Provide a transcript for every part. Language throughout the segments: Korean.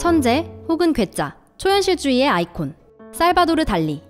천재 혹은 괴짜, 초현실주의의 아이콘 살바도르 달리.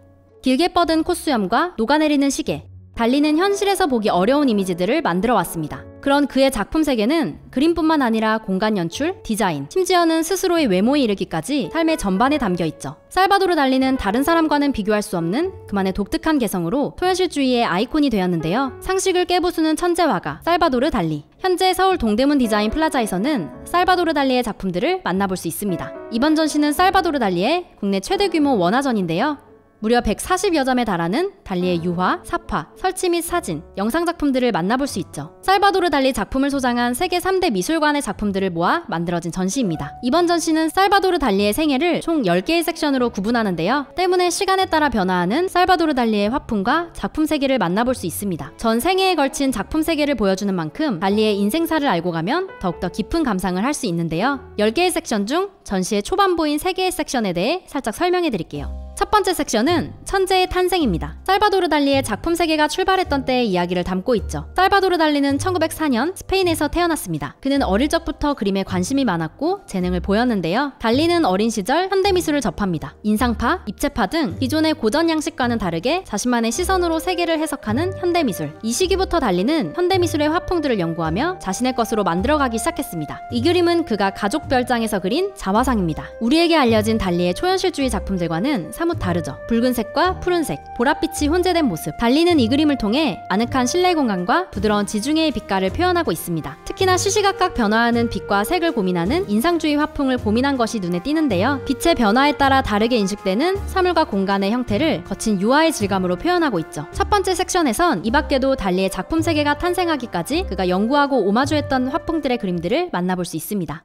길게 뻗은 콧수염과 녹아내리는 시계, 달리는 현실에서 보기 어려운 이미지들을 만들어 왔습니다. 그런 그의 작품 세계는 그림뿐만 아니라 공간 연출, 디자인, 심지어는 스스로의 외모에 이르기까지 삶의 전반에 담겨 있죠. 살바도르 달리는 다른 사람과는 비교할 수 없는 그만의 독특한 개성으로 초현실주의의 아이콘이 되었는데요. 상식을 깨부수는 천재화가 살바도르 달리. 현재 서울 동대문 디자인 플라자에서는 살바도르 달리의 작품들을 만나볼 수 있습니다. 이번 전시는 살바도르 달리의 국내 최대 규모 원화전인데요. 무려 140여 점에 달하는 달리의 유화, 사파, 설치 및 사진, 영상 작품들을 만나볼 수 있죠. 살바도르 달리 작품을 소장한 세계 3대 미술관의 작품들을 모아 만들어진 전시입니다. 이번 전시는 살바도르 달리의 생애를 총 10개의 섹션으로 구분하는데요. 때문에 시간에 따라 변화하는 살바도르 달리의 화풍과 작품 세계를 만나볼 수 있습니다. 전 생애에 걸친 작품 세계를 보여주는 만큼 달리의 인생사를 알고 가면 더욱더 깊은 감상을 할 수 있는데요. 10개의 섹션 중 전시의 초반부인 3개의 섹션에 대해 살짝 설명해 드릴게요. 첫 번째 섹션은 천재의 탄생입니다. 살바도르 달리의 작품 세계가 출발했던 때의 이야기를 담고 있죠. 살바도르 달리는 1904년 스페인에서 태어났습니다. 그는 어릴 적부터 그림에 관심이 많았고 재능을 보였는데요. 달리는 어린 시절 현대미술을 접합니다. 인상파, 입체파 등 기존의 고전 양식과는 다르게 자신만의 시선으로 세계를 해석하는 현대미술. 이 시기부터 달리는 현대미술의 화풍들을 연구하며 자신의 것으로 만들어가기 시작했습니다. 이 그림은 그가 가족별장에서 그린 자화상입니다. 우리에게 알려진 달리의 초현실주의 작품들과는 사뭇 다르죠. 붉은색과 푸른색, 보랏빛이 혼재된 모습. 달리는 이 그림을 통해 아늑한 실내 공간과 부드러운 지중해의 빛깔을 표현하고 있습니다. 특히나 시시각각 변화하는 빛과 색을 고민하는 인상주의 화풍을 고민한 것이 눈에 띄는데요. 빛의 변화에 따라 다르게 인식되는 사물과 공간의 형태를 거친 유화의 질감으로 표현하고 있죠. 첫 번째 섹션에선 이 밖에도 달리의 작품 세계가 탄생하기까지 그가 연구하고 오마주했던 화풍들의 그림들을 만나볼 수 있습니다.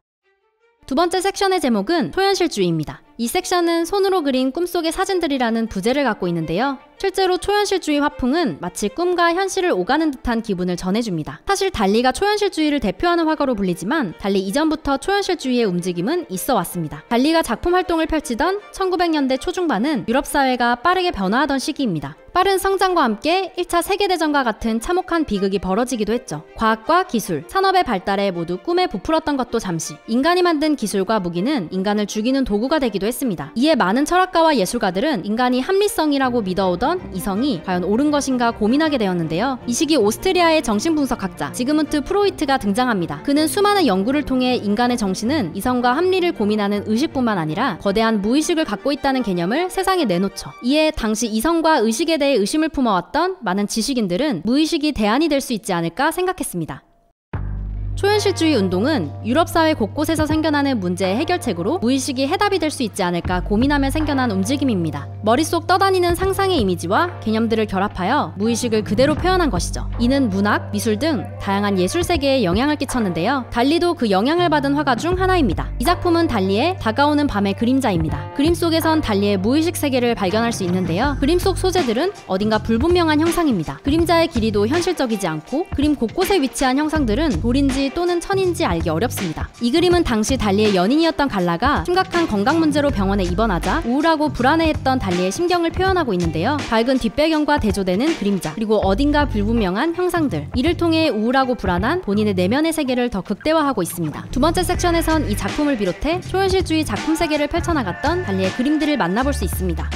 두 번째 섹션의 제목은 초현실주의입니다. 이 섹션은 손으로 그린 꿈속의 사진들이라는 부제를 갖고 있는데요. 실제로 초현실주의 화풍은 마치 꿈과 현실을 오가는 듯한 기분을 전해줍니다. 사실 달리가 초현실주의를 대표하는 화가로 불리지만 달리 이전부터 초현실주의의 움직임은 있어 왔습니다. 달리가 작품 활동을 펼치던 1900년대 초중반은 유럽 사회가 빠르게 변화하던 시기입니다. 빠른 성장과 함께 1차 세계대전과 같은 참혹한 비극이 벌어지기도 했죠. 과학과 기술, 산업의 발달에 모두 꿈에 부풀었던 것도 잠시, 인간이 만든 기술과 무기는 인간을 죽이는 도구가 되기도 했습니다. 이에 많은 철학가와 예술가들은 인간이 합리성이라고 믿어오던 이성이 과연 옳은 것인가 고민하게 되었는데요. 이 시기 오스트리아의 정신분석학자 지그문트 프로이트가 등장합니다. 그는 수많은 연구를 통해 인간의 정신은 이성과 합리를 고민하는 의식뿐만 아니라 거대한 무의식을 갖고 있다는 개념을 세상에 내놓죠. 이에 당시 이성과 의식에 대해 의심을 품어왔던 많은 지식인들은 무의식이 대안이 될 수 있지 않을까 생각했습니다. 초현실주의 운동은 유럽 사회 곳곳에서 생겨나는 문제의 해결책으로 무의식이 해답이 될 수 있지 않을까 고민하며 생겨난 움직임입니다. 머릿속 떠다니는 상상의 이미지와 개념들을 결합하여 무의식을 그대로 표현한 것이죠. 이는 문학, 미술 등 다양한 예술 세계에 영향을 끼쳤는데요. 달리도 그 영향을 받은 화가 중 하나입니다. 이 작품은 달리의 다가오는 밤의 그림자입니다. 그림 속에선 달리의 무의식 세계를 발견할 수 있는데요. 그림 속 소재들은 어딘가 불분명한 형상입니다. 그림자의 길이도 현실적이지 않고 그림 곳곳에 위치한 형상들은 돌인지 또는 천인지 알기 어렵습니다. 이 그림은 당시 달리의 연인이었던 갈라가 심각한 건강 문제로 병원에 입원하자 우울하고 불안해했던 달리의 심경을 표현하고 있는데요. 밝은 뒷배경과 대조되는 그림자, 그리고 어딘가 불분명한 형상들, 이를 통해 우울하고 불안한 본인의 내면의 세계를 더 극대화하고 있습니다. 두 번째 섹션에선 이 작품을 비롯해 초현실주의 작품 세계를 펼쳐나갔던 달리의 그림들을 만나볼 수 있습니다.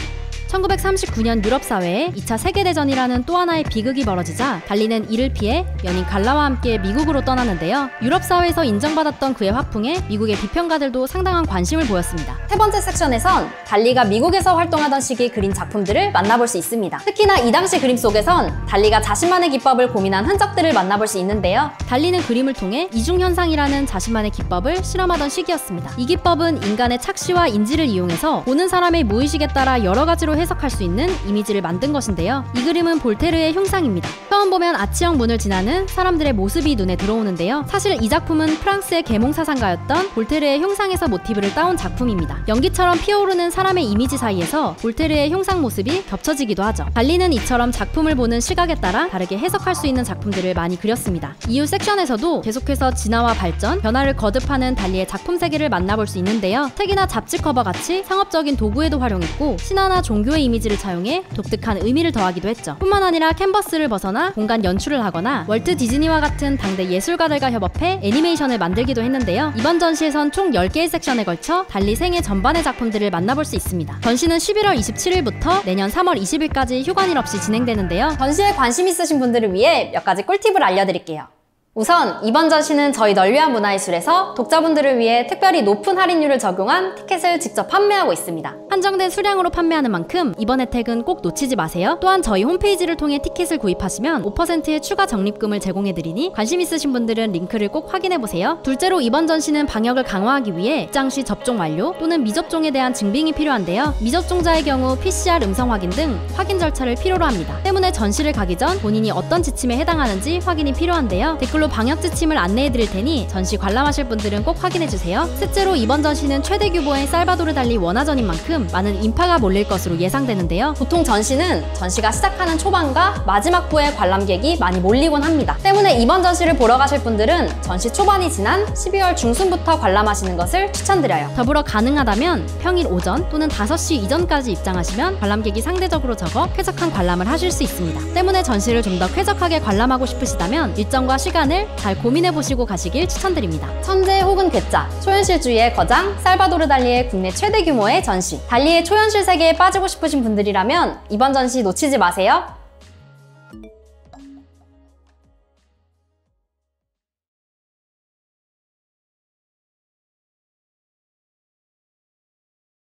1939년 유럽 사회에 2차 세계대전이라는 또 하나의 비극이 벌어지자 달리는 이를 피해 연인 갈라와 함께 미국으로 떠나는데요. 유럽 사회에서 인정받았던 그의 화풍에 미국의 비평가들도 상당한 관심을 보였습니다. 세 번째 섹션에선 달리가 미국에서 활동하던 시기 그린 작품들을 만나볼 수 있습니다. 특히나 이 당시 그림 속에선 달리가 자신만의 기법을 고민한 흔적들을 만나볼 수 있는데요. 달리는 그림을 통해 이중현상이라는 자신만의 기법을 실험하던 시기였습니다. 이 기법은 인간의 착시와 인지를 이용해서 보는 사람의 무의식에 따라 여러 가지로 해석할 수 있는 이미지를 만든 것인데요. 이 그림은 볼테르의 흉상입니다. 처음 보면 아치형 문을 지나는 사람들의 모습이 눈에 들어오는데요. 사실 이 작품은 프랑스의 계몽사상가였던 볼테르의 흉상에서 모티브를 따온 작품입니다. 연기처럼 피어오르는 사람의 이미지 사이에서 볼테르의 흉상 모습이 겹쳐지기도 하죠. 달리는 이처럼 작품을 보는 시각에 따라 다르게 해석할 수 있는 작품들을 많이 그렸습니다. 이후 섹션에서도 계속해서 진화와 발전, 변화를 거듭하는 달리의 작품 세계를 만나볼 수 있는데요. 책이나 잡지 커버같이 상업적인 도구에도 활용했고 신화나 종교 원료의 이미지를 차용해 독특한 의미를 더하기도 했죠. 뿐만 아니라 캔버스를 벗어나 공간 연출을 하거나 월트 디즈니와 같은 당대 예술가들과 협업해 애니메이션을 만들기도 했는데요. 이번 전시에선 총 10개의 섹션에 걸쳐 달리 생애 전반의 작품들을 만나볼 수 있습니다. 전시는 11월 27일부터 내년 3월 20일까지 휴관일 없이 진행되는데요. 전시에 관심 있으신 분들을 위해 몇 가지 꿀팁을 알려드릴게요. 우선 이번 전시는 저희 널 위한 문화예술에서 독자분들을 위해 특별히 높은 할인율을 적용한 티켓을 직접 판매하고 있습니다. 한정된 수량으로 판매하는 만큼 이번 혜택은 꼭 놓치지 마세요. 또한 저희 홈페이지를 통해 티켓을 구입하시면 5%의 추가 적립금을 제공해드리니 관심 있으신 분들은 링크를 꼭 확인해보세요. 둘째로 이번 전시는 방역을 강화하기 위해 입장 시 접종 완료 또는 미접종에 대한 증빙이 필요한데요. 미접종자의 경우 PCR 음성 확인 등 확인 절차를 필요로 합니다. 때문에 전시를 가기 전 본인이 어떤 지침에 해당하는지 확인이 필요한데요. 댓글로 방역 지침을 안내해드릴 테니 전시 관람하실 분들은 꼭 확인해주세요. 셋째로 이번 전시는 최대 규모의 살바도르 달리 원화전인 만큼 많은 인파가 몰릴 것으로 예상되는데요. 보통 전시는 전시가 시작하는 초반과 마지막 부에 관람객이 많이 몰리곤 합니다. 때문에 이번 전시를 보러 가실 분들은 전시 초반이 지난 12월 중순부터 관람하시는 것을 추천드려요. 더불어 가능하다면 평일 오전 또는 5시 이전까지 입장하시면 관람객이 상대적으로 적어 쾌적한 관람을 하실 수 있습니다. 때문에 전시를 좀 더 쾌적하게 관람하고 싶으시다면 일정과 시간을 잘 고민해보시고 가시길 추천드립니다. 천재 혹은 괴짜, 초현실주의의 거장, 살바도르 달리의 국내 최대 규모의 전시. 달리의 초현실 세계에 빠지고 싶으신 분들이라면 이번 전시 놓치지 마세요.